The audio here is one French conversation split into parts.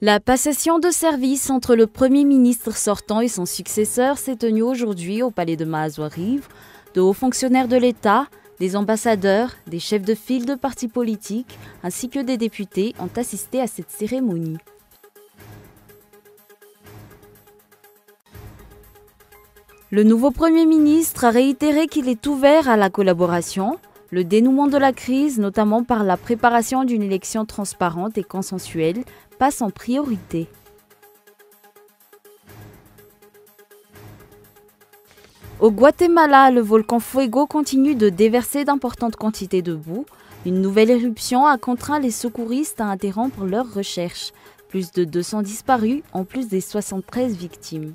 La passation de service entre le Premier ministre sortant et son successeur s'est tenue aujourd'hui au palais de Mahazouariv. De hauts fonctionnaires de l'État, des ambassadeurs, des chefs de file de partis politiques ainsi que des députés ont assisté à cette cérémonie. Le nouveau Premier ministre a réitéré qu'il est ouvert à la collaboration. Le dénouement de la crise, notamment par la préparation d'une élection transparente et consensuelle, passe en priorité. Au Guatemala, le volcan Fuego continue de déverser d'importantes quantités de boue. Une nouvelle éruption a contraint les secouristes à interrompre leurs recherches. Plus de 200 disparus, en plus des 73 victimes.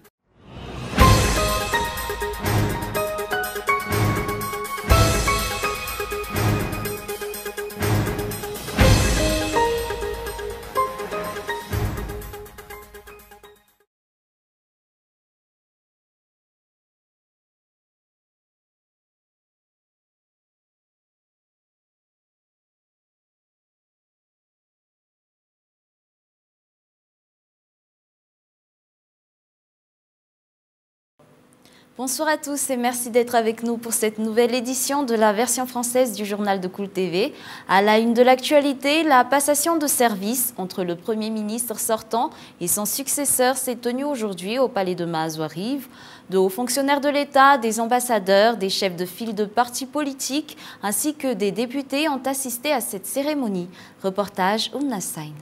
Bonsoir à tous et merci d'être avec nous pour cette nouvelle édition de la version française du journal de Cool TV. À la une de l'actualité, la passation de service entre le Premier ministre sortant et son successeur s'est tenue aujourd'hui au palais de Mahazouariv. De hauts fonctionnaires de l'État, des ambassadeurs, des chefs de file de partis politiques ainsi que des députés ont assisté à cette cérémonie. Reportage Oumna Sain.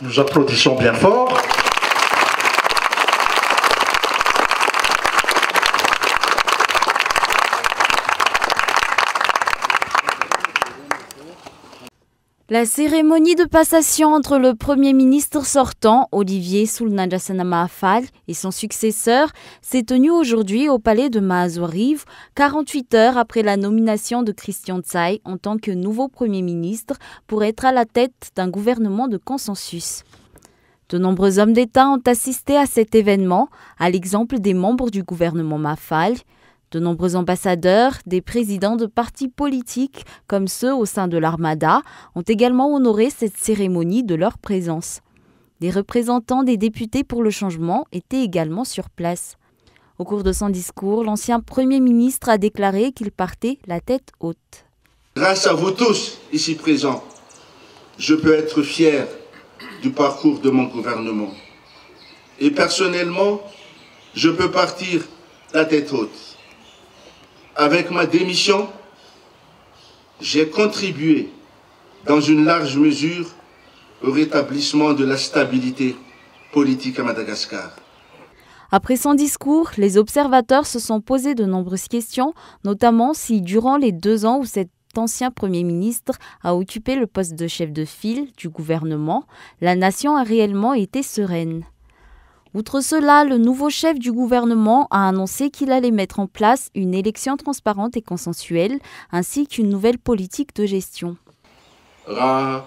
Nous applaudissons bien fort. La cérémonie de passation entre le Premier ministre sortant, Olivier Sulnajasana Mahafal, et son successeur s'est tenue aujourd'hui au palais de Mahazouariv, 48 heures après la nomination de Christian Tsaï en tant que nouveau Premier ministre pour être à la tête d'un gouvernement de consensus. De nombreux hommes d'État ont assisté à cet événement, à l'exemple des membres du gouvernement Mahafal. De nombreux ambassadeurs, des présidents de partis politiques, comme ceux au sein de l'Armada, ont également honoré cette cérémonie de leur présence. Des représentants des députés pour le changement étaient également sur place. Au cours de son discours, l'ancien Premier ministre a déclaré qu'il partait la tête haute. Grâce à vous tous ici présents, je peux être fier du parcours de mon gouvernement. Et personnellement, je peux partir la tête haute. Avec ma démission, j'ai contribué dans une large mesure au rétablissement de la stabilité politique à Madagascar. Après son discours, les observateurs se sont posé de nombreuses questions, notamment si durant les 2 ans où cet ancien Premier ministre a occupé le poste de chef de file du gouvernement, la nation a réellement été sereine. Outre cela, le nouveau chef du gouvernement a annoncé qu'il allait mettre en place une élection transparente et consensuelle, ainsi qu'une nouvelle politique de gestion. La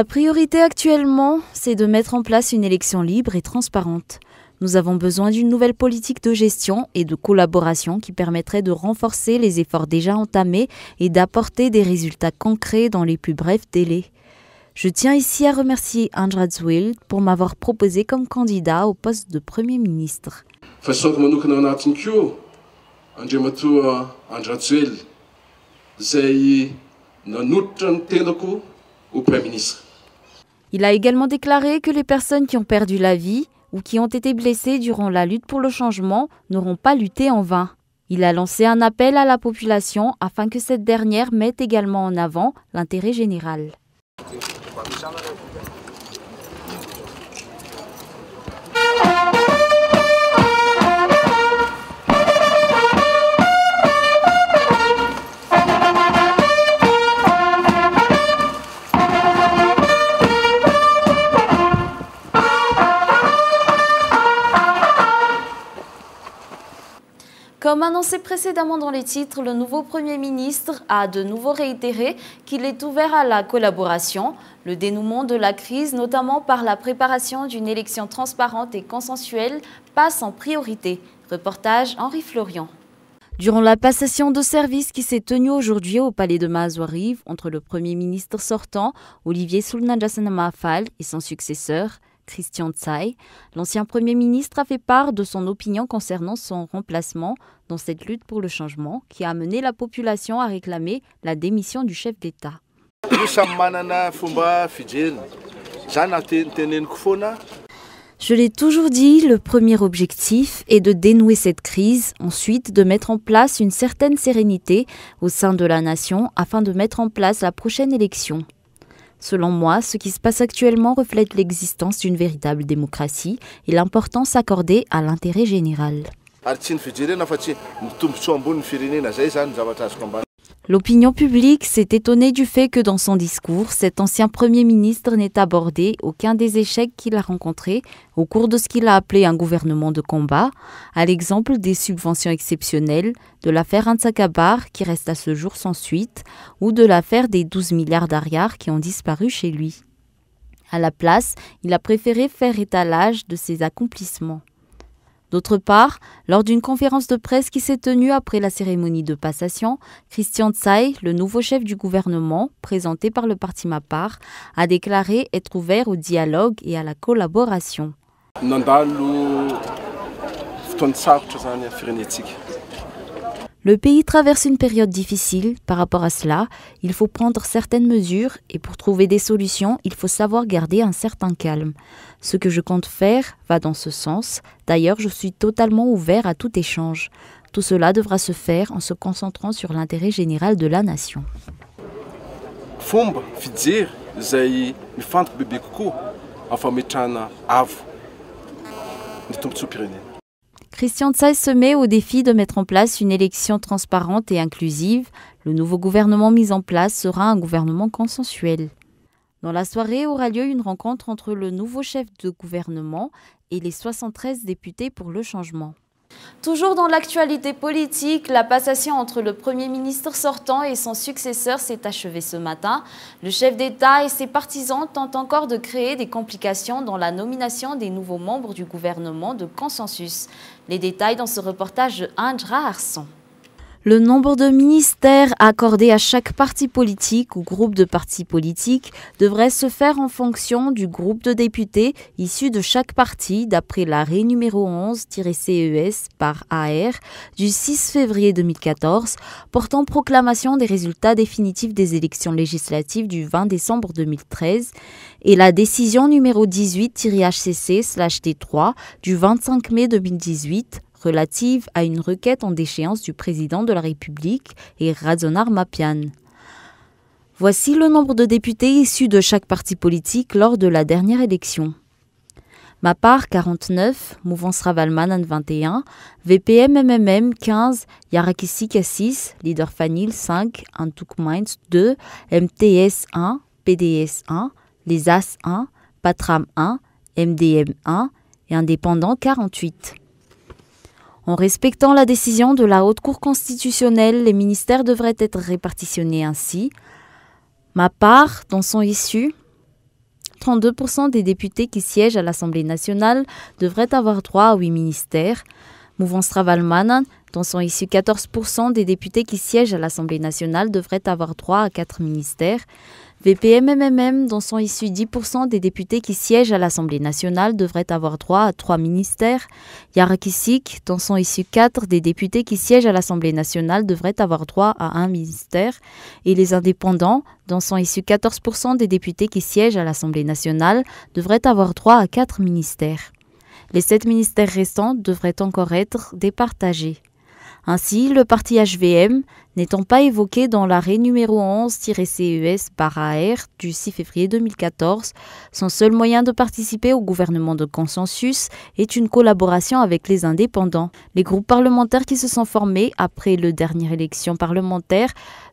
priorité actuellement, c'est de mettre en place une élection libre et transparente. Nous avons besoin d'une nouvelle politique de gestion et de collaboration qui permettrait de renforcer les efforts déjà entamés et d'apporter des résultats concrets dans les plus brefs délais. Je tiens ici à remercier Andra Zwill pour m'avoir proposé comme candidat au poste de Premier ministre. Il a également déclaré que les personnes qui ont perdu la vie ou qui ont été blessés durant la lutte pour le changement n'auront pas lutté en vain. Il a lancé un appel à la population afin que cette dernière mette également en avant l'intérêt général. Comme annoncé précédemment dans les titres, le nouveau Premier ministre a de nouveau réitéré qu'il est ouvert à la collaboration. Le dénouement de la crise, notamment par la préparation d'une élection transparente et consensuelle, passe en priorité. Reportage Henri Florian. Durant la passation de service qui s'est tenue aujourd'hui au palais de Maazouariv entre le Premier ministre sortant, Olivier Soulnadjassana Mahafal, et son successeur, Christian Tsaï, l'ancien Premier ministre a fait part de son opinion concernant son remplacement dans cette lutte pour le changement qui a amené la population à réclamer la démission du chef d'État. Je l'ai toujours dit, le premier objectif est de dénouer cette crise, ensuite de mettre en place une certaine sérénité au sein de la nation afin de mettre en place la prochaine élection. Selon moi, ce qui se passe actuellement reflète l'existence d'une véritable démocratie et l'importance accordée à l'intérêt général. L'opinion publique s'est étonnée du fait que dans son discours, cet ancien Premier ministre n'ait abordé aucun des échecs qu'il a rencontrés au cours de ce qu'il a appelé un gouvernement de combat, à l'exemple des subventions exceptionnelles, de l'affaire Antsakabar qui reste à ce jour sans suite, ou de l'affaire des 12 milliards d'ariars qui ont disparu chez lui. À la place, il a préféré faire étalage de ses accomplissements. D'autre part, lors d'une conférence de presse qui s'est tenue après la cérémonie de passation, Christian Tsaï, le nouveau chef du gouvernement, présenté par le parti Mapar, a déclaré être ouvert au dialogue et à la collaboration. Le pays traverse une période difficile. Par rapport à cela, il faut prendre certaines mesures et pour trouver des solutions, il faut savoir garder un certain calme. Ce que je compte faire va dans ce sens. D'ailleurs, je suis totalement ouvert à tout échange. Tout cela devra se faire en se concentrant sur l'intérêt général de la nation. Christian Tsaï se met au défi de mettre en place une élection transparente et inclusive. Le nouveau gouvernement mis en place sera un gouvernement consensuel. Dans la soirée aura lieu une rencontre entre le nouveau chef de gouvernement et les 73 députés pour le changement. Toujours dans l'actualité politique, la passation entre le Premier ministre sortant et son successeur s'est achevée ce matin. Le chef d'État et ses partisans tentent encore de créer des complications dans la nomination des nouveaux membres du gouvernement de consensus. Les détails dans ce reportage de Andra Arson. Le nombre de ministères accordés à chaque parti politique ou groupe de partis politiques devrait se faire en fonction du groupe de députés issus de chaque parti d'après l'arrêt numéro 11-CES par AR du 6 février 2014 portant proclamation des résultats définitifs des élections législatives du 20 décembre 2013 et la décision numéro 18-HCC/T3 du 25 mai 2018 relative à une requête en déchéance du président de la République et Radzonar Mapian. Voici le nombre de députés issus de chaque parti politique lors de la dernière élection. Mapar 49, Mouvance Ravalmanan 21, VPM-MMM 15, Yarakisik 6, Leader Fanil 5, Antuk Minds 2, MTS 1, PDS 1, Les As 1, Patram 1, MDM 1 et Indépendant 48. En respectant la décision de la Haute Cour constitutionnelle, les ministères devraient être répartitionnés ainsi. Mapar, dont sont issus 32% des députés qui siègent à l'Assemblée nationale, devraient avoir droit à 8 ministères. Mouvance Ravalmanan, dont sont issus 14% des députés qui siègent à l'Assemblée nationale, devraient avoir droit à 4 ministères. VPM-MMM, dont sont issus 10% des députés qui siègent à l'Assemblée nationale, devraient avoir droit à 3 ministères. Yarakisik, dont sont issus 4 des députés qui siègent à l'Assemblée nationale, devraient avoir droit à 1 ministère. Et les indépendants, dont sont issus 14% des députés qui siègent à l'Assemblée nationale, devraient avoir droit à 4 ministères. Les 7 ministères restants devraient encore être départagés. Ainsi, le parti HVM, n'étant pas évoqué dans l'arrêt numéro 11-CES-AR du 6 février 2014, son seul moyen de participer au gouvernement de consensus est une collaboration avec les indépendants. Les groupes parlementaires qui se sont formés après la dernière élection parlementaire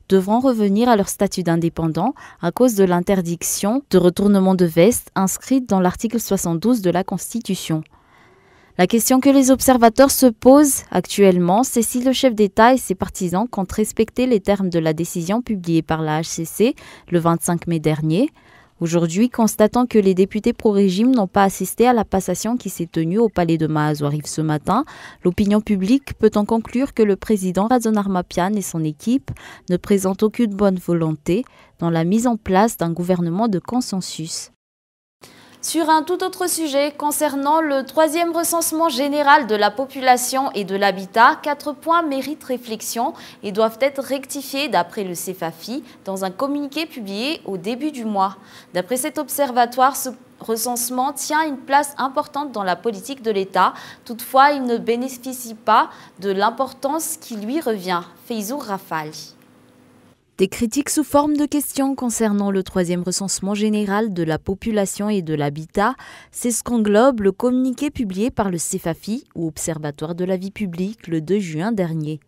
devront revenir à leur statut d'indépendant à cause de l'interdiction de retournement de veste inscrite dans l'article 72 de la Constitution. La question que les observateurs se posent actuellement, c'est si le chef d'État et ses partisans comptent respecter les termes de la décision publiée par la HCC le 25 mai dernier. Aujourd'hui, constatant que les députés pro-régime n'ont pas assisté à la passation qui s'est tenue au palais de Maazoariv ce matin, l'opinion publique peut en conclure que le président Razon Armapian et son équipe ne présentent aucune bonne volonté dans la mise en place d'un gouvernement de consensus. Sur un tout autre sujet, concernant le 3e recensement général de la population et de l'habitat, 4 points méritent réflexion et doivent être rectifiés d'après le CEFAFI dans un communiqué publié au début du mois. D'après cet observatoire, ce recensement tient une place importante dans la politique de l'État. Toutefois, il ne bénéficie pas de l'importance qui lui revient. Feyzour Rafali. Des critiques sous forme de questions concernant le 3e recensement général de la population et de l'habitat, c'est ce qu'englobe le communiqué publié par le CEFAFI, ou Observatoire de la vie publique, le 2 juin dernier.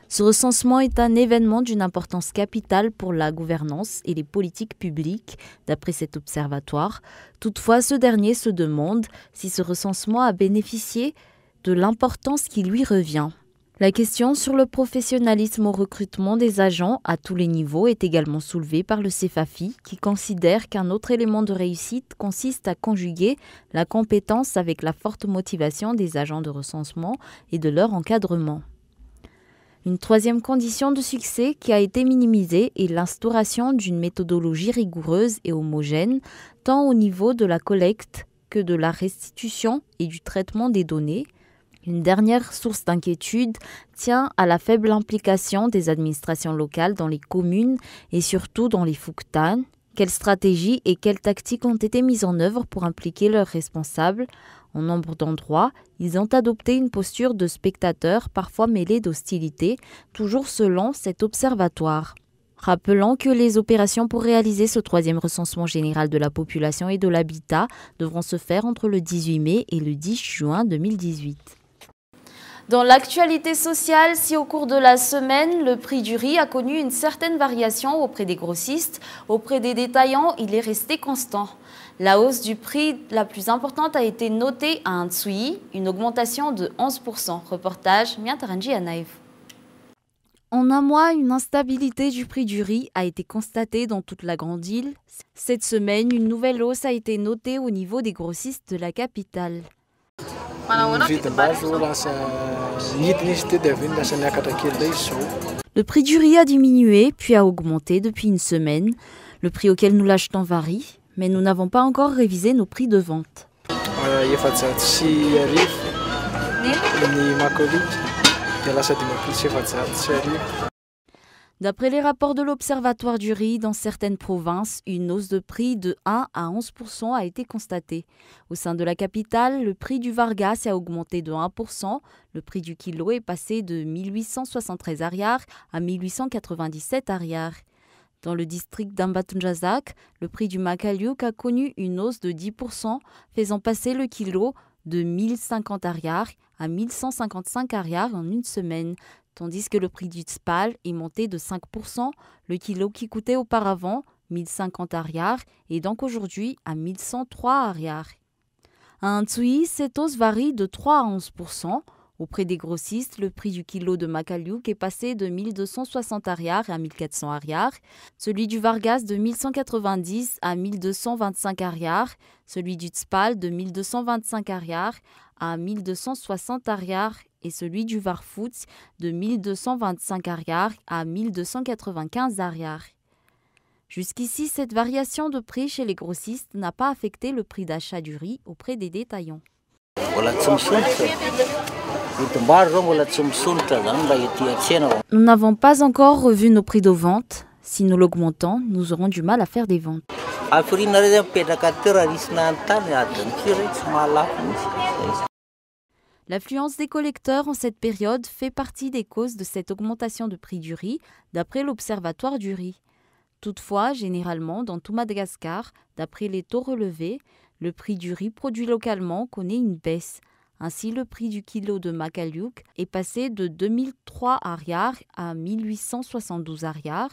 Ce recensement est un événement d'une importance capitale pour la gouvernance et les politiques publiques, d'après cet observatoire. Toutefois, ce dernier se demande si ce recensement a bénéficié de l'importance qui lui revient. La question sur le professionnalisme au recrutement des agents à tous les niveaux est également soulevée par le CEFAFI, qui considère qu'un autre élément de réussite consiste à conjuguer la compétence avec la forte motivation des agents de recensement et de leur encadrement. Une 3e condition de succès qui a été minimisée est l'instauration d'une méthodologie rigoureuse et homogène, tant au niveau de la collecte que de la restitution et du traitement des données. Une dernière source d'inquiétude tient à la faible implication des administrations locales dans les communes et surtout dans les Fouktan. Quelles stratégies et quelles tactiques ont été mises en œuvre pour impliquer leurs responsables? En nombre d'endroits, ils ont adopté une posture de spectateurs, parfois mêlée d'hostilité, toujours selon cet observatoire. Rappelons que les opérations pour réaliser ce 3e recensement général de la population et de l'habitat devront se faire entre le 18 mai et le 10 juin 2018. Dans l'actualité sociale, si au cours de la semaine, le prix du riz a connu une certaine variation auprès des grossistes, auprès des détaillants, il est resté constant. La hausse du prix la plus importante a été notée à Antsui, une augmentation de 11%. Reportage Miataranji Anaïv. En un mois, une instabilité du prix du riz a été constatée dans toute la grande île. Cette semaine, une nouvelle hausse a été notée au niveau des grossistes de la capitale. Le prix du riz a diminué puis a augmenté depuis une semaine. Le prix auquel nous l'achetons varie, mais nous n'avons pas encore révisé nos prix de vente. D'après les rapports de l'Observatoire du riz, dans certaines provinces, une hausse de prix de 1 à 11% a été constatée. Au sein de la capitale, le prix du Vargas a augmenté de 1%. Le prix du kilo est passé de 1873 ariars à 1897 ariars. Dans le district d'Ambatunjazak, le prix du Makaliuk a connu une hausse de 10%, faisant passer le kilo de 1050 ariars à 1155 ariars en une semaine. Tandis que le prix du Tspal est monté de 5%, le kilo qui coûtait auparavant 1050 ariars est donc aujourd'hui à 1103 ariars. À Antsui, cette hausse varie de 3 à 11%. Auprès des grossistes, le prix du kilo de Makaliuk est passé de 1260 ariars à 1400 ariars, celui du Vargas de 1190 à 1225 ariars, celui du Tspal de 1225 ariars à 1260 ariars et celui du Varfouts de 1225 ariars à 1295 ariars. Jusqu'ici, cette variation de prix chez les grossistes n'a pas affecté le prix d'achat du riz auprès des détaillants. Nous n'avons pas encore revu nos prix de vente. Si nous l'augmentons, nous aurons du mal à faire des ventes. L'affluence des collecteurs en cette période fait partie des causes de cette augmentation de prix du riz, d'après l'Observatoire du riz. Toutefois, généralement, dans tout Madagascar, d'après les taux relevés, le prix du riz produit localement connaît une baisse. Ainsi, le prix du kilo de Makaliuk est passé de 2003 ariars à 1872 ariars,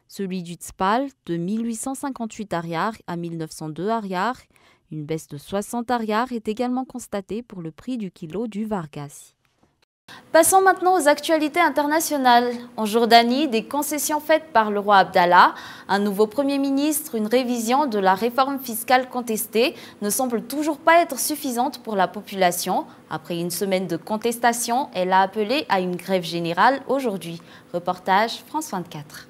celui du Tspal de 1858 ariars à 1902 ariars. Une baisse de 60 ariars est également constatée pour le prix du kilo du Vargas. Passons maintenant aux actualités internationales. En Jordanie, des concessions faites par le roi Abdallah, un nouveau Premier ministre, une révision de la réforme fiscale contestée ne semble toujours pas être suffisante pour la population. Après une semaine de contestation, elle a appelé à une grève générale aujourd'hui. Reportage France 24.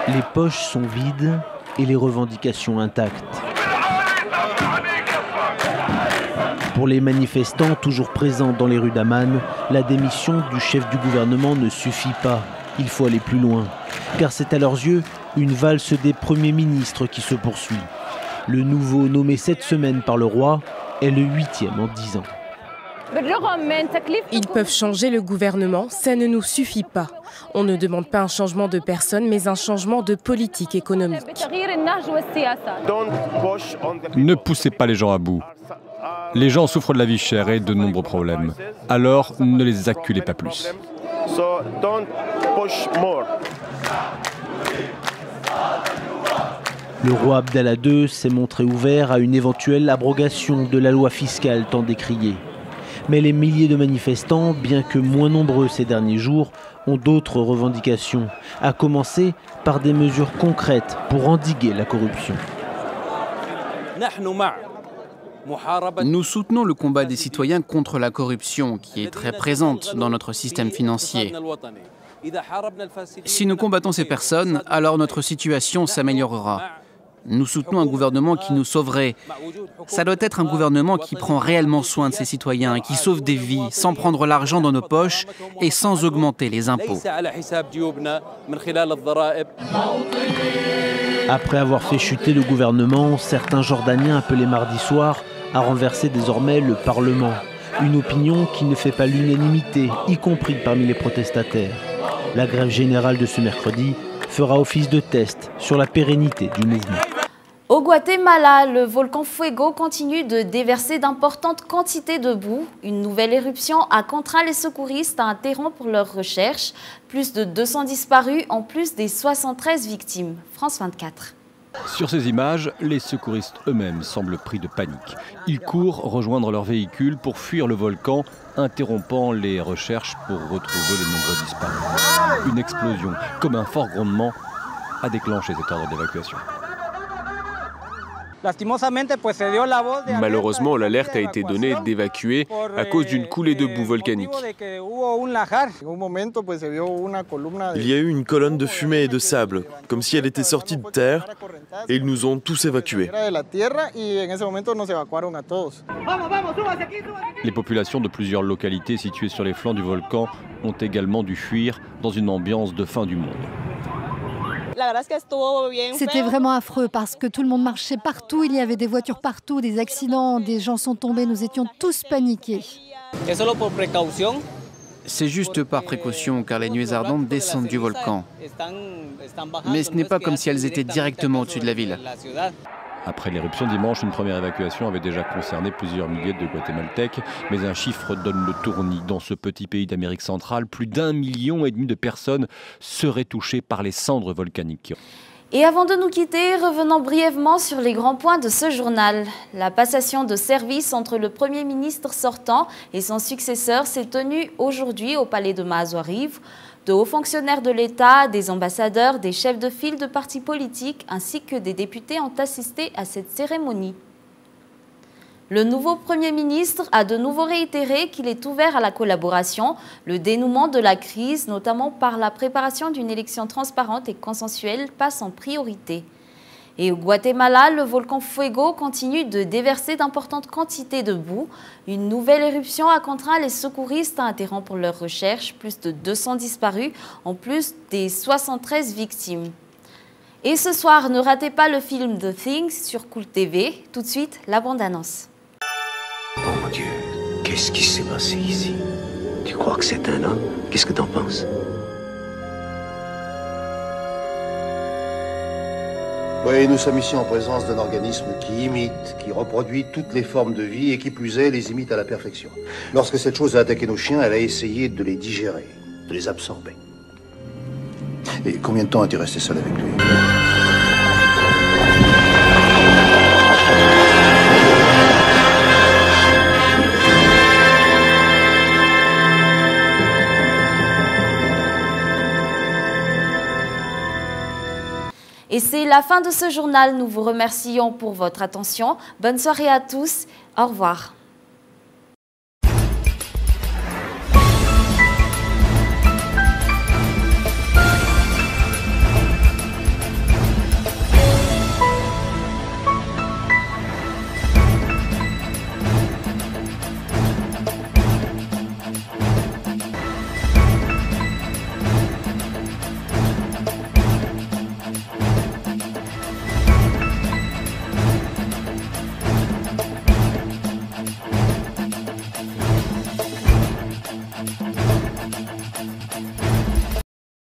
Les poches sont vides et les revendications intactes. Pour les manifestants toujours présents dans les rues d'Amman, la démission du chef du gouvernement ne suffit pas. Il faut aller plus loin. Car c'est à leurs yeux une valse des premiers ministres qui se poursuit. Le nouveau nommé cette semaine par le roi est le 8e en 10 ans. Ils peuvent changer le gouvernement, ça ne nous suffit pas. On ne demande pas un changement de personne, mais un changement de politique économique. Ne poussez pas les gens à bout. Les gens souffrent de la vie chère et de nombreux problèmes. Alors, ne les acculez pas plus. Le roi Abdallah II s'est montré ouvert à une éventuelle abrogation de la loi fiscale tant décriée. Mais les milliers de manifestants, bien que moins nombreux ces derniers jours, ont d'autres revendications, à commencer par des mesures concrètes pour endiguer la corruption. Nous soutenons le combat des citoyens contre la corruption qui est très présente dans notre système financier. Si nous combattons ces personnes, alors notre situation s'améliorera. Nous soutenons un gouvernement qui nous sauverait. Ça doit être un gouvernement qui prend réellement soin de ses citoyens et qui sauve des vies sans prendre l'argent dans nos poches et sans augmenter les impôts. Après avoir fait chuter le gouvernement, certains Jordaniens appelés mardi soir à renverser désormais le Parlement. Une opinion qui ne fait pas l'unanimité, y compris parmi les protestataires. La grève générale de ce mercredi fera office de test sur la pérennité du mouvement. Au Guatemala, le volcan Fuego continue de déverser d'importantes quantités de boue. Une nouvelle éruption a contraint les secouristes à interrompre leurs recherches. Plus de 200 disparus en plus des 73 victimes. France 24. Sur ces images, les secouristes eux-mêmes semblent pris de panique. Ils courent rejoindre leur véhicule pour fuir le volcan, interrompant les recherches pour retrouver les nombreux disparus. Une explosion, comme un fort grondement, a déclenché cet ordre d'évacuation. Malheureusement, l'alerte a été donnée d'évacuer à cause d'une coulée de boue volcanique. Il y a eu une colonne de fumée et de sable, comme si elle était sortie de terre, et ils nous ont tous évacués. Les populations de plusieurs localités situées sur les flancs du volcan ont également dû fuir dans une ambiance de fin du monde. C'était vraiment affreux parce que tout le monde marchait partout, il y avait des voitures partout, des accidents, des gens sont tombés, nous étions tous paniqués. C'est juste par précaution car les nuées ardentes descendent du volcan. Mais ce n'est pas comme si elles étaient directement au-dessus de la ville. Après l'éruption dimanche, une première évacuation avait déjà concerné plusieurs milliers de Guatémaltèques, mais un chiffre donne le tournis. Dans ce petit pays d'Amérique centrale, plus d'1,5 million de personnes seraient touchées par les cendres volcaniques. Et avant de nous quitter, revenons brièvement sur les grands points de ce journal. La passation de service entre le Premier ministre sortant et son successeur s'est tenue aujourd'hui au palais de Mazoariv. De hauts fonctionnaires de l'État, des ambassadeurs, des chefs de file de partis politiques ainsi que des députés ont assisté à cette cérémonie. Le nouveau Premier ministre a de nouveau réitéré qu'il est ouvert à la collaboration, le dénouement de la crise, notamment par la préparation d'une élection transparente et consensuelle, passe en priorité. Et au Guatemala, le volcan Fuego continue de déverser d'importantes quantités de boue. Une nouvelle éruption a contraint les secouristes à interrompre leurs recherches, plus de 200 disparus, en plus des 73 victimes. Et ce soir, ne ratez pas le film The Thing sur Cool TV. Tout de suite, la bande-annonce. Oh mon Dieu, qu'est-ce qui s'est passé ici? Tu crois que c'est un homme? Qu'est-ce que t'en penses? Oui, nous sommes ici en présence d'un organisme qui imite, qui reproduit toutes les formes de vie et qui plus est, les imite à la perfection. Lorsque cette chose a attaqué nos chiens, elle a essayé de les digérer, de les absorber. Et combien de temps as-tu resté seul avec lui? Et c'est la fin de ce journal. Nous vous remercions pour votre attention. Bonne soirée à tous. Au revoir.